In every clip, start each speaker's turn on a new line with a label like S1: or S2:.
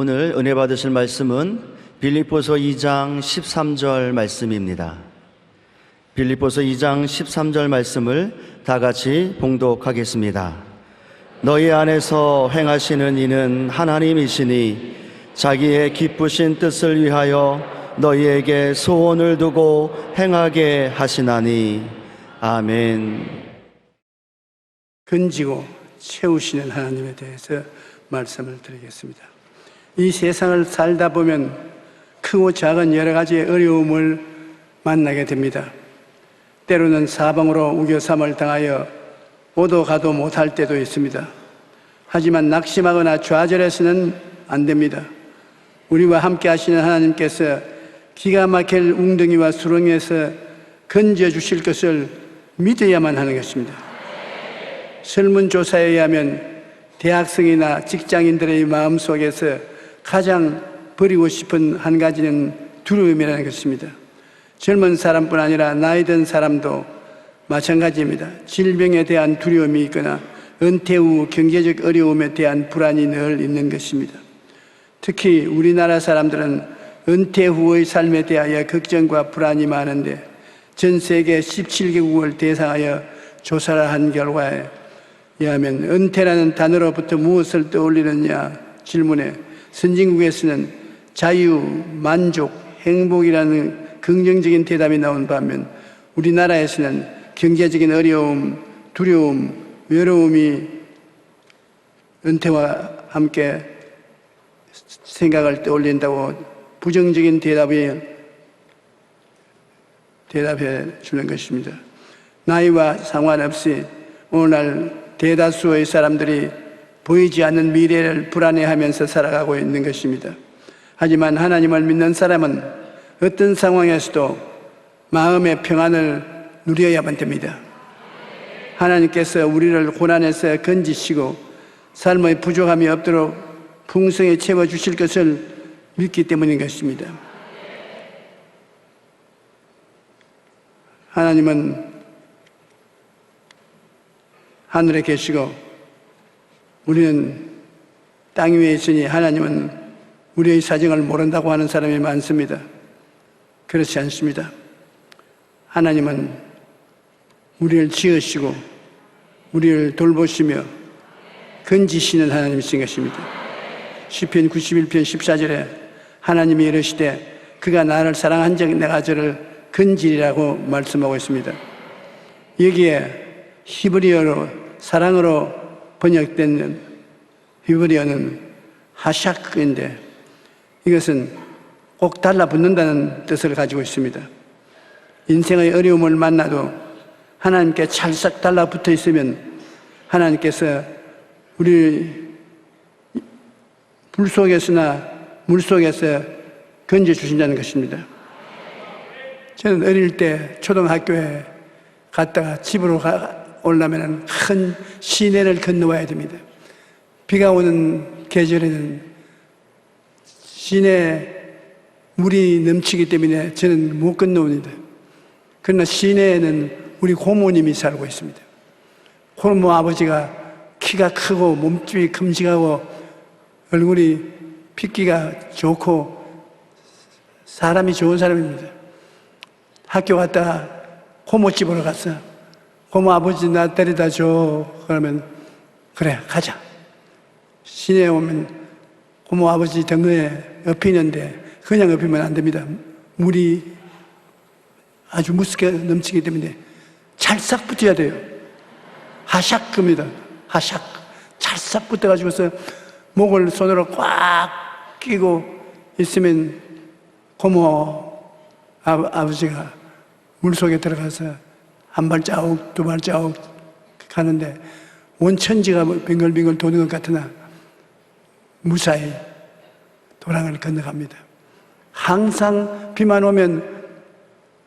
S1: 오늘 은혜 받으실 말씀은 빌립보서 2장 13절 말씀입니다. 빌립보서 2장 13절 말씀을 다 같이 봉독하겠습니다. 너희 안에서 행하시는 이는 하나님이시니 자기의 기쁘신 뜻을 위하여 너희에게 소원을 두고 행하게 하시나니. 아멘.
S2: 건지고 채우시는 하나님에 대해서 말씀을 드리겠습니다. 이 세상을 살다 보면 크고 작은 여러 가지의 어려움을 만나게 됩니다. 때로는 사방으로 우겨삼을 당하여 오도 가도 못할 때도 있습니다. 하지만 낙심하거나 좌절해서는 안 됩니다. 우리와 함께 하시는 하나님께서 기가 막힐 웅덩이와 수렁에서 건져주실 것을 믿어야만 하는 것입니다. 설문조사에 의하면 대학생이나 직장인들의 마음속에서 가장 버리고 싶은 한 가지는 두려움이라는 것입니다. 젊은 사람뿐 아니라 나이 든 사람도 마찬가지입니다. 질병에 대한 두려움이 있거나 은퇴 후 경제적 어려움에 대한 불안이 늘 있는 것입니다. 특히 우리나라 사람들은 은퇴 후의 삶에 대하여 걱정과 불안이 많은데 전 세계 17개국을 대상하여 조사를 한 결과에 의하면 은퇴라는 단어로부터 무엇을 떠올리느냐 질문에 선진국에서는 자유, 만족, 행복이라는 긍정적인 대답이 나온 반면 우리나라에서는 경제적인 어려움, 두려움, 외로움이 은퇴와 함께 생각을 떠올린다고 부정적인 대답해 주는 것입니다. 나이와 상관없이 오늘날 대다수의 사람들이 보이지 않는 미래를 불안해하면서 살아가고 있는 것입니다. 하지만 하나님을 믿는 사람은 어떤 상황에서도 마음의 평안을 누려야만 됩니다. 하나님께서 우리를 고난에서 건지시고 삶의 부족함이 없도록 풍성히 채워주실 것을 믿기 때문인 것입니다. 하나님은 하늘에 계시고 우리는 땅 위에 있으니 하나님은 우리의 사정을 모른다고 하는 사람이 많습니다. 그렇지 않습니다. 하나님은 우리를 지으시고 우리를 돌보시며 건지시는 하나님이신 것입니다. 시편 91편 14절에 하나님이 이르시되 그가 나를 사랑한 적 내가 저를 건지리라고 말씀하고 있습니다. 여기에 히브리어로 사랑으로 번역된 히브리어는 하샤크인데 이것은 꼭 달라붙는다는 뜻을 가지고 있습니다. 인생의 어려움을 만나도 하나님께 찰싹 달라붙어 있으면 하나님께서 우리 불 속에서나 물 속에서 건져주신다는 것입니다. 저는 어릴 때 초등학교에 갔다가 집으로 오려면 큰 시내를 건너와야 됩니다. 비가 오는 계절에는 시내에 물이 넘치기 때문에 저는 못 건너옵니다. 그러나 시내에는 우리 고모님이 살고 있습니다. 고모 아버지가 키가 크고 몸집이 큼직하고 얼굴이 핏기가 좋고 사람이 좋은 사람입니다. 학교 갔다가 고모집으로 갔어. 고모 아버지 나 데려다 줘. 그러면 그래 가자. 시내에 오면 고모 아버지 등에 엎이는데 그냥 엎이면 안 됩니다. 물이 아주 무섭게 넘치기 때문에 찰싹 붙어야 돼요. 하샥 겁니다. 하샥. 찰싹 붙어가지고서 목을 손으로 꽉 끼고 있으면 고모 아버지가 물속에 들어가서 한 발자국, 두 발자국 가는데 온천지가 빙글빙글 도는 것 같으나 무사히 도랑을 건너갑니다. 항상 비만 오면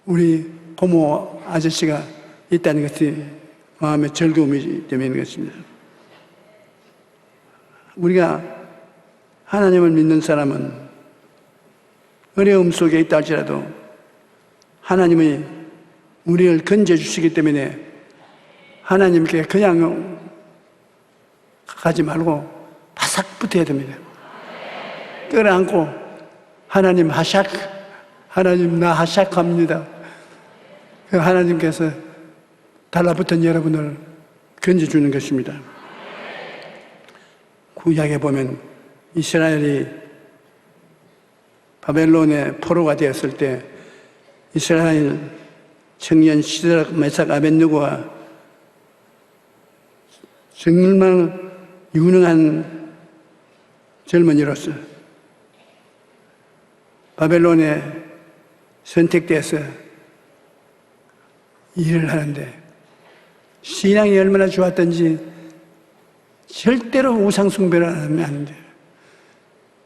S2: 우리 고모 아저씨가 있다는 것이 마음의 즐거움이 되는 것입니다. 우리가 하나님을 믿는 사람은 어려움 속에 있다 할지라도 하나님이 우리를 건져주시기 때문에 하나님께 그냥 가지 말고 바싹 붙어야 됩니다. 끌어안고 하나님 하샥, 하나님 나 하샥합니다. 그 하나님께서 달라붙은 여러분을 건져주는 것입니다. 구약에 보면 이스라엘이 바벨론의 포로가 되었을 때 이스라엘 청년 시드락 메삭 아벳느고가 정말 유능한 젊은이로서 바벨론에 선택돼서 일을 하는데 신앙이 얼마나 좋았던지 절대로 우상 숭배를 하면 안 돼요.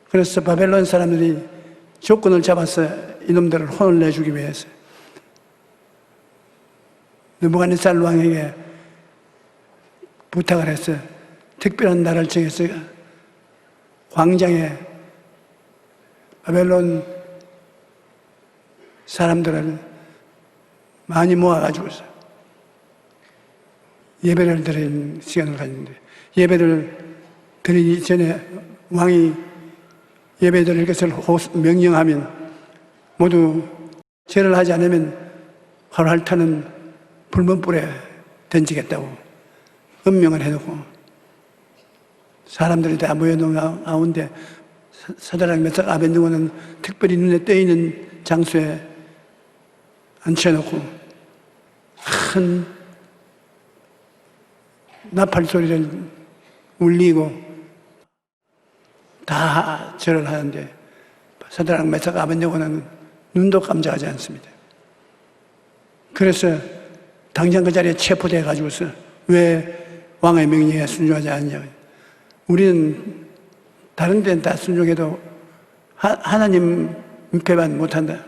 S2: 그래서 바벨론 사람들이 조건을 잡아서 이놈들을 혼을 내주기 위해서 느부갓네살 왕에게 부탁을 해서 특별한 날을 정해서 광장에 바벨론 사람들을 많이 모아가지고 예배를 드리는 시간을 가졌는데, 예배를 드리기 전에 왕이 예배 드릴 것을 명령하면 모두 절을 하지 않으면 활활타는 불문불에 던지겠다고 음명을 해놓고 사람들이 다 모여놓은 가운데 사드락 메삭 아벳느고는 특별히 눈에 띄는 장소에 앉혀놓고 큰 나팔 소리를 울리고 다 절을 하는데 사드락 메삭 아벳느고는 눈도 깜짝하지 않습니다. 그래서 당장 그 자리에 체포돼 가지고서 왜 왕의 명령에 순종하지 않냐. 우리는 다른 데는 다 순종해도 하나님 배반 못한다.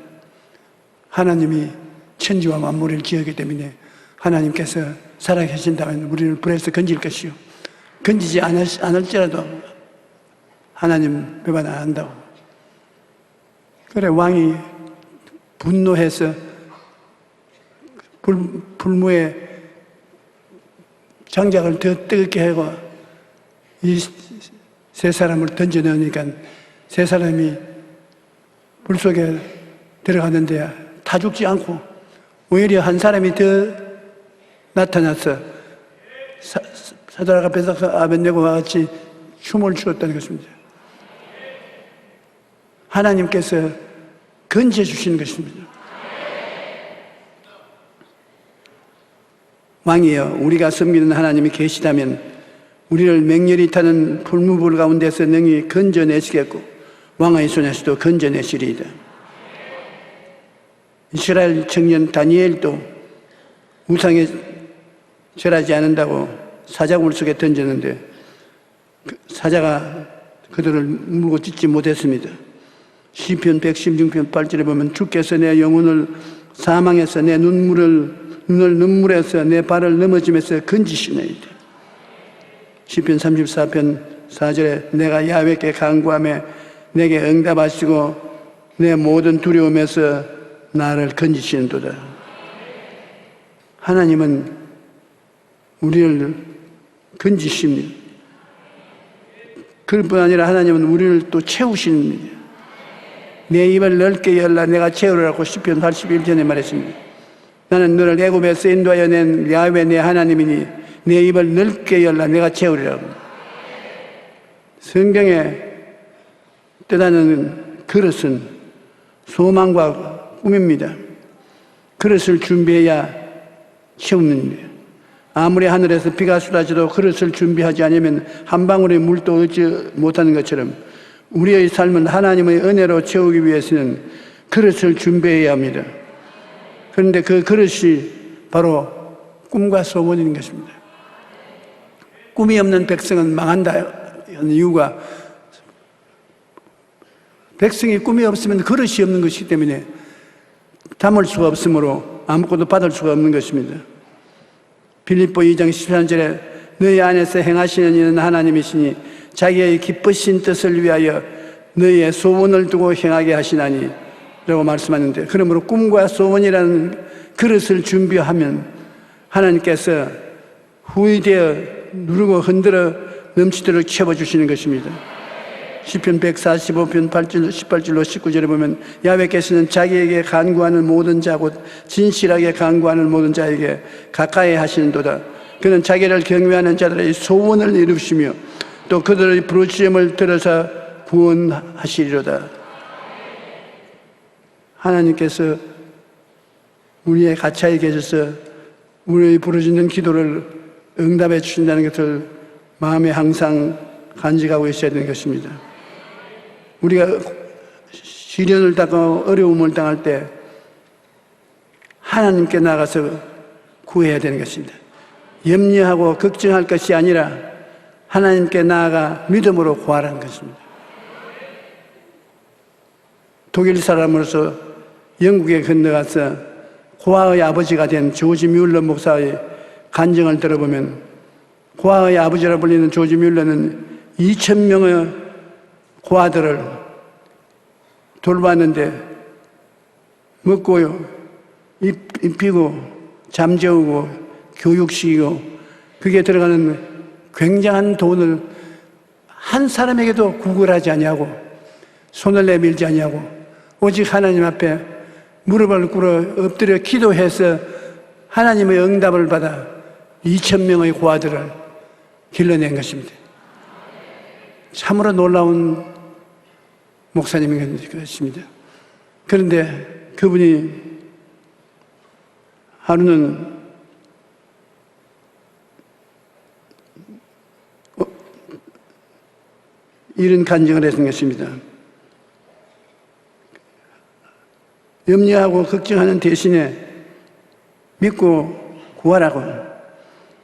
S2: 하나님이 천지와 만물을 지었기 때문에 하나님께서 살아계신다면 우리를 불에서 건질 것이요, 건지지 않을지라도 하나님 배반 안 한다고. 그래 왕이 분노해서 불무에 장작을 더 뜨겁게 하고 이 세 사람을 던져 넣으니까 세 사람이 불 속에 들어갔는데 다 죽지 않고 오히려 한 사람이 더 나타나서 사드락 메삭 아벳느고와 같이 춤을 추었다는 것입니다. 하나님께서 건져주신 것입니다. 왕이여, 우리가 섬기는 하나님이 계시다면 우리를 맹렬히 타는 불무불 가운데서 능히 건져내시겠고 왕의 손에서도 건져내시리이다. 이스라엘 청년 다니엘도 우상에 절하지 않는다고 사자굴 속에 던졌는데 사자가 그들을 물고 찢지 못했습니다. 시편 116편 8절에 보면 주께서 내 영혼을 사망에서 내 눈을 눈물에서 내 발을 넘어짐에서 건지시나이다. 시편 34편 4절에 내가 야훼께 간구하며 내게 응답하시고 내 모든 두려움에서 나를 건지시는도다. 하나님은 우리를 건지십니다. 그뿐 아니라 하나님은 우리를 또 채우십니다. 내 입을 넓게 열라 내가 채우리라고 시편 81전에 말했습니다. 나는 너를 애굽에서 인도하여 낸 야훼 내 하나님이니 내 입을 넓게 열라 내가 채우리라고. 성경에 뜻하는 그릇은 소망과 꿈입니다. 그릇을 준비해야 채웁니다. 아무리 하늘에서 비가 쏟아져도 그릇을 준비하지 않으면 한 방울의 물도 얻지 못하는 것처럼 우리의 삶은 하나님의 은혜로 채우기 위해서는 그릇을 준비해야 합니다. 그런데 그 그릇이 바로 꿈과 소원인 것입니다. 꿈이 없는 백성은 망한다는 이유가 백성이 꿈이 없으면 그릇이 없는 것이기 때문에 담을 수가 없으므로 아무것도 받을 수가 없는 것입니다. 빌립보 2장 13절에 너희 안에서 행하시는 이는 하나님이시니 자기의 기쁘신 뜻을 위하여 너희의 소원을 두고 행하게 하시나니 라고 말씀하는데, 그러므로 꿈과 소원이라는 그릇을 준비하면 하나님께서 후이되어 누르고 흔들어 넘치도록 채워주시는 것입니다. 시편 145편 8절, 18절로 19절에 보면 야훼께서는 자기에게 간구하는 모든 자 곧 진실하게 간구하는 모든 자에게 가까이 하시는도다. 그는 자기를 경외하는 자들의 소원을 이루시며 또 그들의 부르짖음을 들어서 구원하시리로다. 하나님께서 우리의 가차에 계셔서 우리의 부르짖는 기도를 응답해 주신다는 것을 마음에 항상 간직하고 있어야 되는 것입니다. 우리가 시련을 당하고 어려움을 당할 때 하나님께 나가서 구해야 되는 것입니다. 염려하고 걱정할 것이 아니라 하나님께 나아가 믿음으로 구하라는 것입니다. 독일 사람으로서 영국에 건너가서 고아의 아버지가 된 조지 뮬러 목사의 간증을 들어보면 고아의 아버지라 불리는 조지 뮬러는 2,000명의 고아들을 돌봤는데 먹고 입히고 잠재우고 교육시키고 그게 들어가는 굉장한 돈을 한 사람에게도 구걸하지 아니하고 손을 내밀지 아니하고 오직 하나님 앞에 무릎을 꿇어 엎드려 기도해서 하나님의 응답을 받아 2,000명의 고아들을 길러낸 것입니다. 참으로 놀라운 목사님인 것입니다. 그런데 그분이 하루는 이런 간증을 했던 것입니다. 염려하고 걱정하는 대신에 믿고 구하라고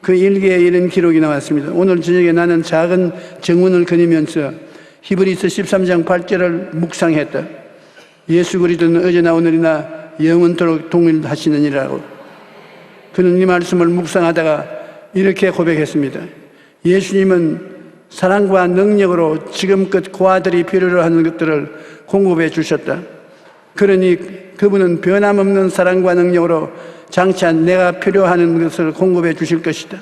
S2: 그 일기에 이런 기록이 나왔습니다. 오늘 저녁에 나는 작은 정원을 거니면서 히브리서 13장 8절을 묵상했다. 예수 그리스도는 어제나 오늘이나 영원토록 동일하시느니라고. 그는 이 말씀을 묵상하다가 이렇게 고백했습니다. 예수님은 사랑과 능력으로 지금껏 고아들이 필요로 하는 것들을 공급해 주셨다. 그러니 그분은 변함없는 사랑과 능력으로 장차 내가 필요하는 것을 공급해 주실 것이다.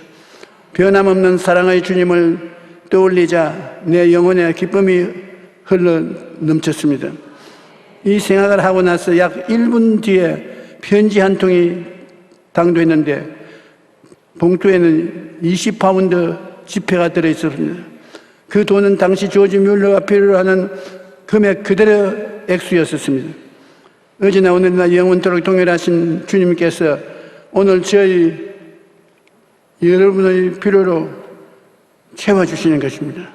S2: 변함없는 사랑의 주님을 떠올리자 내 영혼에 기쁨이 흘러 넘쳤습니다. 이 생각을 하고 나서 약 1분 뒤에 편지 한 통이 당도했는데 봉투에는 20파운드 지폐가 들어있었습니다. 그 돈은 당시 조지 뮬러가 필요로 하는 금액 그대로 액수였었습니다. 어제나 오늘이나 영원토록 동일하신 주님께서 오늘 저희 여러분의 필요로 채워주시는 것입니다.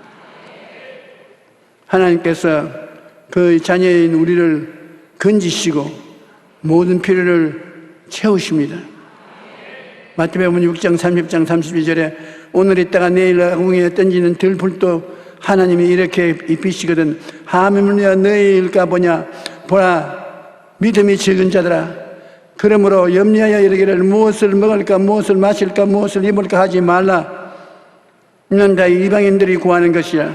S2: 하나님께서 그 자녀인 우리를 건지시고 모든 필요를 채우십니다. 마태복음 6장 30장 32절에 오늘 있다가 내일 아궁이에 던지는 들풀도 하나님이 이렇게 입히시거든 하물며 너희일까 보냐 보라 믿음이 적은 자들아 그러므로 염려하여 이르기를 무엇을 먹을까 무엇을 마실까 무엇을 입을까 하지 말라. 이는 다 이방인들이 구하는 것이야.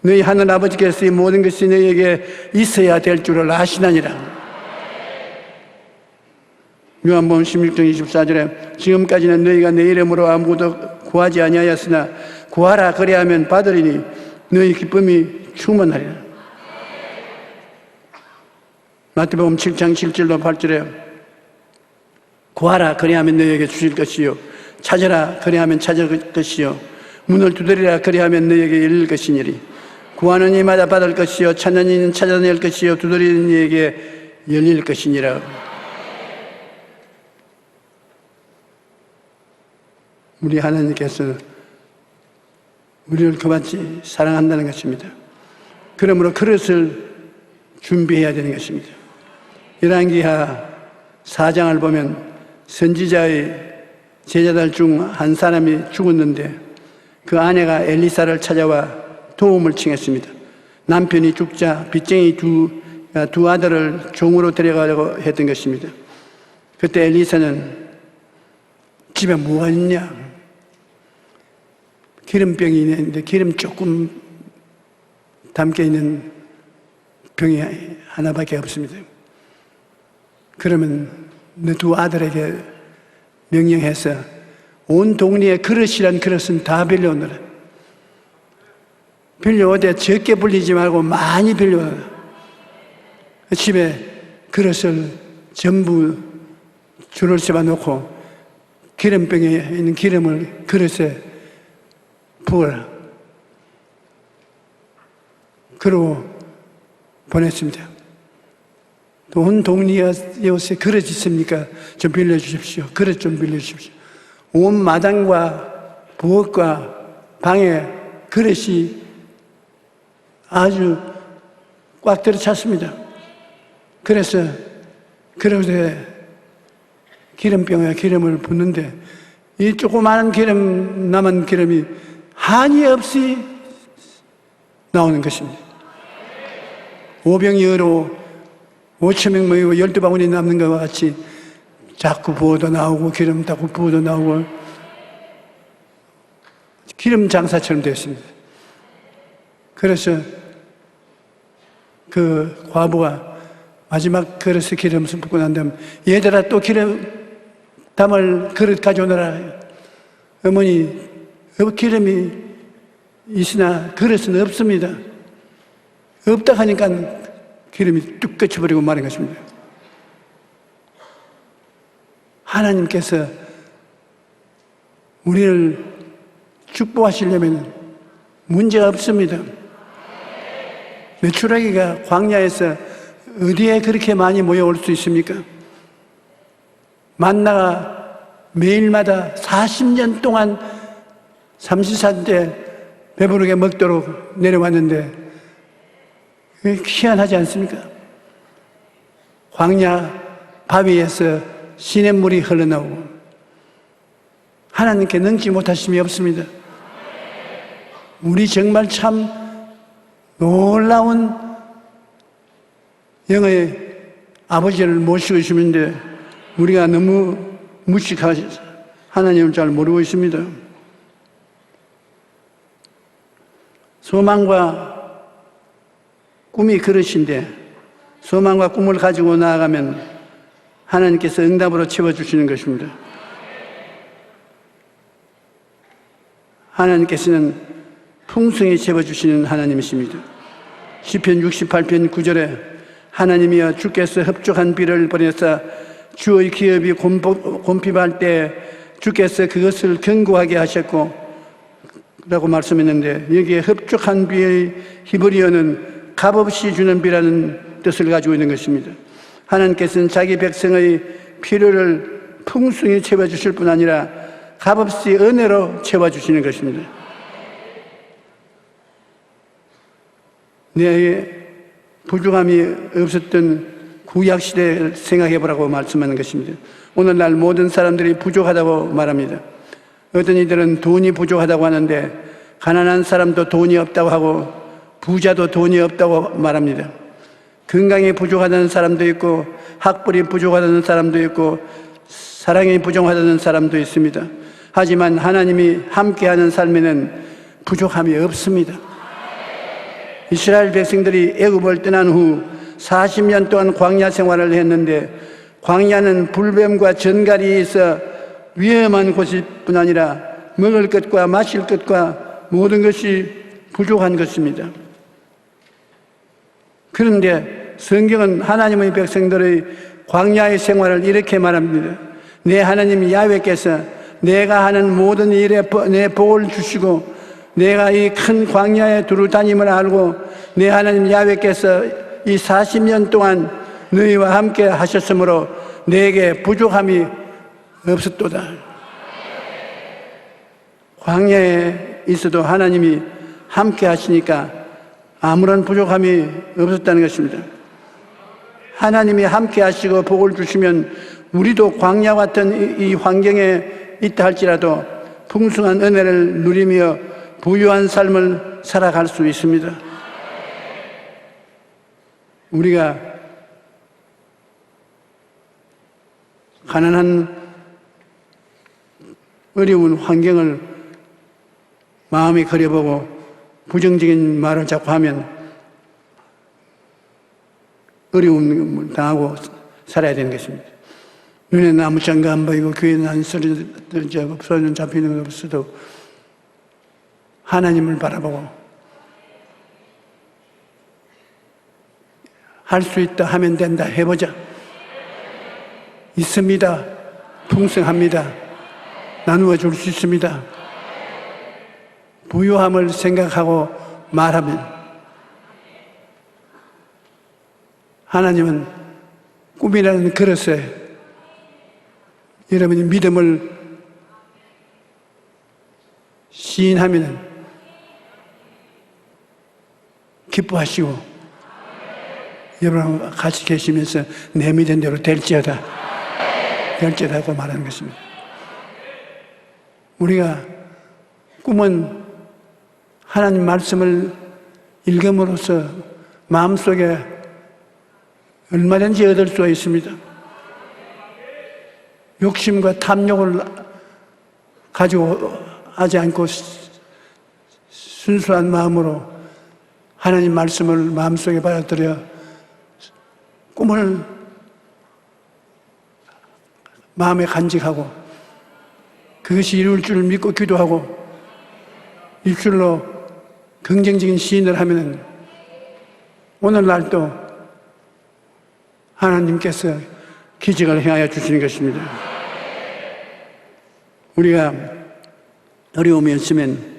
S2: 너희 하늘 아버지께서 이 모든 것이 너희에게 있어야 될 줄을 아시나니라. 요한복음 16장 24절에 지금까지는 너희가 내 이름으로 아무것도 구하지 아니하였으나 구하라 그리하면 받으리니 너희 기쁨이 충만하리라. 마태복음 7장 7절로 8절에 구하라 그리하면 너희에게 주실 것이요 찾으라 그리하면 찾을 것이요 문을 두드리라 그리하면 너희에게 열릴 것이니리. 구하는 이마다 받을 것이요 찾는 이는 찾아낼 것이요 두드리는 이에게 열릴 것이니라. 우리 하나님께서 우리를 그같이 사랑한다는 것입니다. 그러므로 그릇을 준비해야 되는 것입니다. 열왕기하 4장을 보면 선지자의 제자들 중 한 사람이 죽었는데 그 아내가 엘리사를 찾아와 도움을 청했습니다. 남편이 죽자 빚쟁이 두 아들을 종으로 데려가려고 했던 것입니다. 그때 엘리사는 집에 뭐가 있냐? 기름병이 있는데 기름 조금 담겨 있는 병이 하나밖에 없습니다. 그러면 너 두 아들에게 명령해서 온 동리에 그릇이란 그릇은 다 빌려오너라. 빌려올 때 적게 불리지 말고 많이 빌려. 집에 그릇을 전부 줄을 세워 놓고 기름병에 있는 기름을 그릇에 부어라. 그러고 보냈습니다. 돈 동리에서 그릇 있습니까? 좀 빌려주십시오. 그릇 좀 빌려주십시오. 온 마당과 부엌과 방에 그릇이 아주 꽉 들어찼습니다. 그래서 그릇에 기름병에 기름을 붓는데 이 조그마한 기름, 남은 기름이 한이 없이 나오는 것입니다. 5병이어로 5,000명 모이고 12바구니 남는 것과 같이 자꾸 부어도 나오고 기름 자꾸 부어도 나오고 기름 장사처럼 되었습니다. 그래서 그 과부가 마지막 그릇에 기름을 붓고 난 다음 얘들아 또 기름 담을 그릇 가져오너라. 어머니 기름이 있으나 그릇은 없습니다. 없다 하니까 기름이 뚝 꺼쳐버리고 마는 것입니다. 하나님께서 우리를 축복하시려면 문제가 없습니다. 메추라기가 광야에서 어디에 그렇게 많이 모여올 수 있습니까? 만나가 매일마다 40년 동안 삼시산 때 배부르게 먹도록 내려왔는데 희한하지 않습니까? 광야 바위에서 시냇물이 흘러나오고 하나님께 능지 못하심이 없습니다. 우리 정말 참 놀라운 영의 아버지를 모시고 있는데 우리가 너무 무식하셔 하나님을 잘 모르고 있습니다. 소망과 꿈이 그릇인데 소망과 꿈을 가지고 나아가면 하나님께서 응답으로 채워주시는 것입니다. 하나님께서는 풍성히 채워주시는 하나님이십니다. 시편 68편 9절에 하나님이여 주께서 흡족한 비를 보내사 주의 기업이 곰핍할 때 주께서 그것을 견고하게 하셨고 라고 말씀했는데 여기에 흡족한 비의 히브리어는 값없이 주는 비라는 뜻을 가지고 있는 것입니다. 하나님께서는 자기 백성의 필요를 풍성히 채워주실 뿐 아니라 값없이 은혜로 채워주시는 것입니다. 내 부족함이 없었던 구약시대를 생각해보라고 말씀하는 것입니다. 오늘날 모든 사람들이 부족하다고 말합니다. 어떤 이들은 돈이 부족하다고 하는데 가난한 사람도 돈이 없다고 하고 부자도 돈이 없다고 말합니다. 건강이 부족하다는 사람도 있고 학벌이 부족하다는 사람도 있고 사랑이 부족하다는 사람도 있습니다. 하지만 하나님이 함께하는 삶에는 부족함이 없습니다. 이스라엘 백성들이 애굽을 떠난 후 40년 동안 광야 생활을 했는데 광야는 불뱀과 전갈이 있어 위험한 곳일 뿐 아니라 먹을 것과 마실 것과 모든 것이 부족한 것입니다. 그런데 성경은 하나님의 백성들의 광야의 생활을 이렇게 말합니다. 내 하나님 야훼께서 내가 하는 모든 일에 내 복을 주시고 내가 이 큰 광야에 두루 다님을 알고 내 하나님 야훼께서 이 40년 동안 너희와 함께 하셨으므로 내게 부족함이 없었도다. 광야에 있어도 하나님이 함께 하시니까 아무런 부족함이 없었다는 것입니다. 하나님이 함께 하시고 복을 주시면 우리도 광야 같은 이 환경에 있다 할지라도 풍성한 은혜를 누리며 부유한 삶을 살아갈 수 있습니다. 우리가 가난한 어려운 환경을 마음에 그려보고 부정적인 말을 자꾸 하면 어려움을 당하고 살아야 되는 것입니다. 눈에는 아무 장가 안 보이고 귀에는 안 소리 들리지 않고 손은 잡히는 것 없어도 하나님을 바라보고 할 수 있다 하면 된다 해보자. 있습니다. 풍성합니다. 나누어 줄 수 있습니다. 부유함을 생각하고 말하면 하나님은 꿈이라는 그릇에 여러분이 믿음을 시인하면 기뻐하시고 여러분과 같이 계시면서 내 믿은 대로 될지어다 또 말하는 것입니다. 우리가 꿈은 하나님 말씀을 읽음으로써 마음속에 얼마든지 얻을 수가 있습니다. 욕심과 탐욕을 가지고 하지 않고 순수한 마음으로 하나님 말씀을 마음속에 받아들여 꿈을 마음에 간직하고 그것이 이룰 줄 믿고 기도하고 입술로 긍정적인 시인을 하면 오늘날도 하나님께서 기적을 행하여 주시는 것입니다. 우리가 어려움이 있으면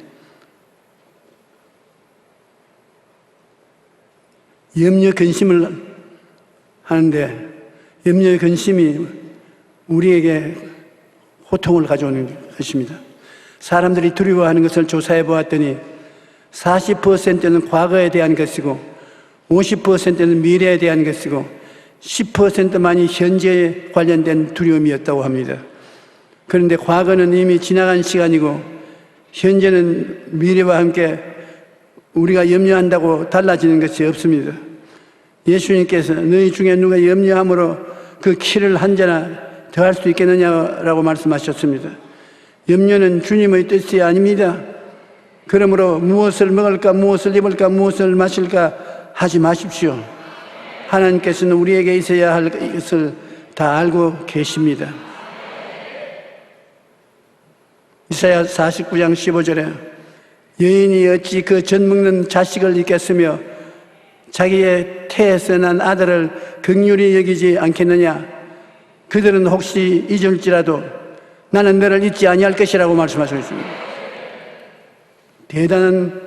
S2: 염려 근심을 하는데 염려 근심이 우리에게 고통을 가져오는 것입니다. 사람들이 두려워하는 것을 조사해 보았더니 40%는 과거에 대한 것이고 50%는 미래에 대한 것이고 10%만이 현재에 관련된 두려움이었다고 합니다. 그런데 과거는 이미 지나간 시간이고 현재는 미래와 함께 우리가 염려한다고 달라지는 것이 없습니다. 예수님께서 너희 중에 누가 염려함으로 그 키를 한 자나 더할 수 있겠느냐라고 말씀하셨습니다. 염려는 주님의 뜻이 아닙니다. 그러므로 무엇을 먹을까, 무엇을 입을까, 무엇을 마실까 하지 마십시오. 하나님께서는 우리에게 있어야 할 것을 다 알고 계십니다. 이사야 49장 15절에 여인이 어찌 그 젖 먹는 자식을 잊겠으며 자기의 태에서 난 아들을 긍휼히 여기지 않겠느냐. 그들은 혹시 잊을지라도 나는 너를 잊지 아니할 것이라고 말씀하시고 있습니다. 대단한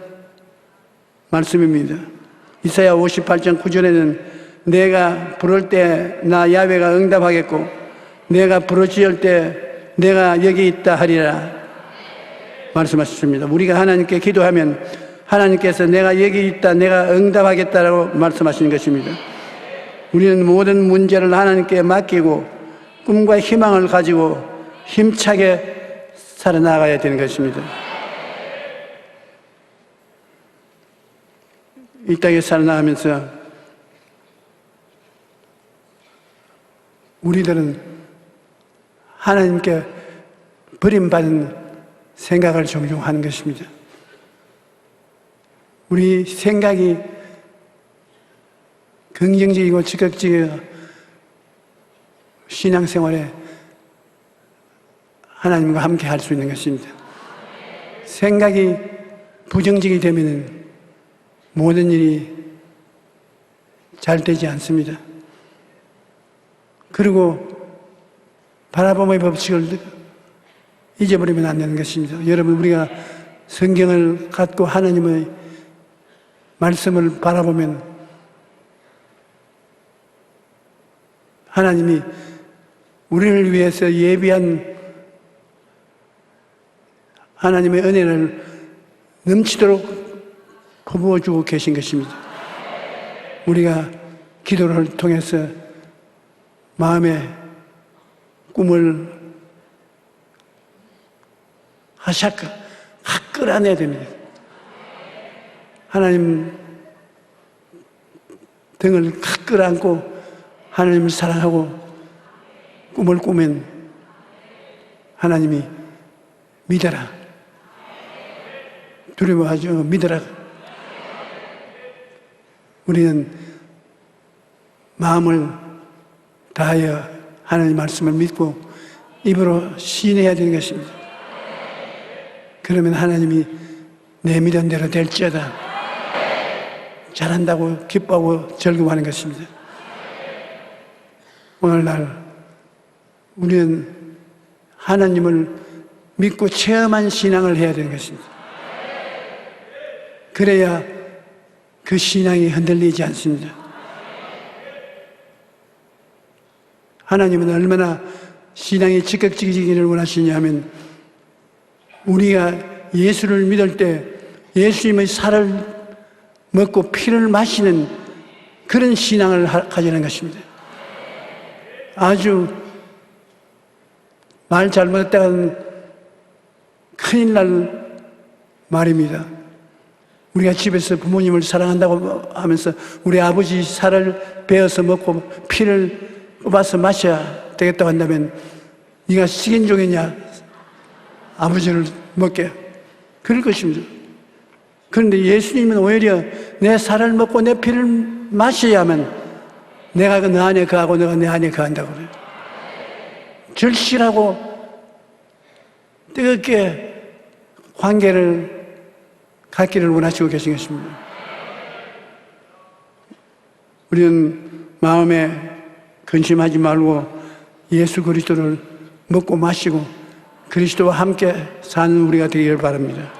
S2: 말씀입니다. 이사야 58장 9절에는 내가 부를 때 나 야훼가 응답하겠고 내가 부르짖을 때 내가 여기 있다 하리라 말씀하셨습니다. 우리가 하나님께 기도하면 하나님께서 내가 여기 있다, 내가 응답하겠다라고 말씀하시는 것입니다. 우리는 모든 문제를 하나님께 맡기고 꿈과 희망을 가지고 힘차게 살아나가야 되는 것입니다. 이 땅에 살아나가면서 우리들은 하나님께 버림받은 생각을 종종 하는 것입니다. 우리 생각이 긍정적이고 적극적이고 신앙생활에 하나님과 함께 할 수 있는 것입니다. 생각이 부정적이 되면 모든 일이 잘 되지 않습니다. 그리고 바라봄의 법칙을 잊어버리면 안 되는 것입니다. 여러분, 우리가 성경을 갖고 하나님의 말씀을 바라보면 하나님이 우리를 위해서 예비한 하나님의 은혜를 넘치도록 퍼부어주고 계신 것입니다. 우리가 기도를 통해서 마음의 꿈을 끌어내야 됩니다. 하나님 등을 끌어안고 하나님을 사랑하고 꿈을 꾸면 하나님이 믿어라. 두려워하지 믿어라. 우리는 마음을 다하여 하나님 말씀을 믿고 입으로 시인해야 되는 것입니다. 그러면 하나님이 내 믿은 대로 될지어다 잘한다고 기뻐하고 즐거워하는 것입니다. 오늘날 우리는 하나님을 믿고 체험한 신앙을 해야 되는 것입니다. 그래야 그 신앙이 흔들리지 않습니다. 하나님은 얼마나 신앙이 적극적이기를 원하시냐면 우리가 예수를 믿을 때 예수님의 살을 먹고 피를 마시는 그런 신앙을 가지는 것입니다. 아주 말 잘못했다간 큰일 날 말입니다. 우리가 집에서 부모님을 사랑한다고 하면서 우리 아버지 살을 베어서 먹고 피를 뽑아서 마셔야 되겠다고 한다면 네가 식인종이냐 아버지를 먹게 그럴 것입니다. 그런데 예수님은 오히려 내 살을 먹고 내 피를 마셔야만 내가 너 안에 거하고 너가 내 안에 거한다고 그래요. 절실하고 뜨겁게 관계를 갖기를 원하시고 계신 것입니다. 우리는 마음에 근심하지 말고 예수 그리스도를 먹고 마시고 그리스도와 함께 사는 우리가 되기를 바랍니다.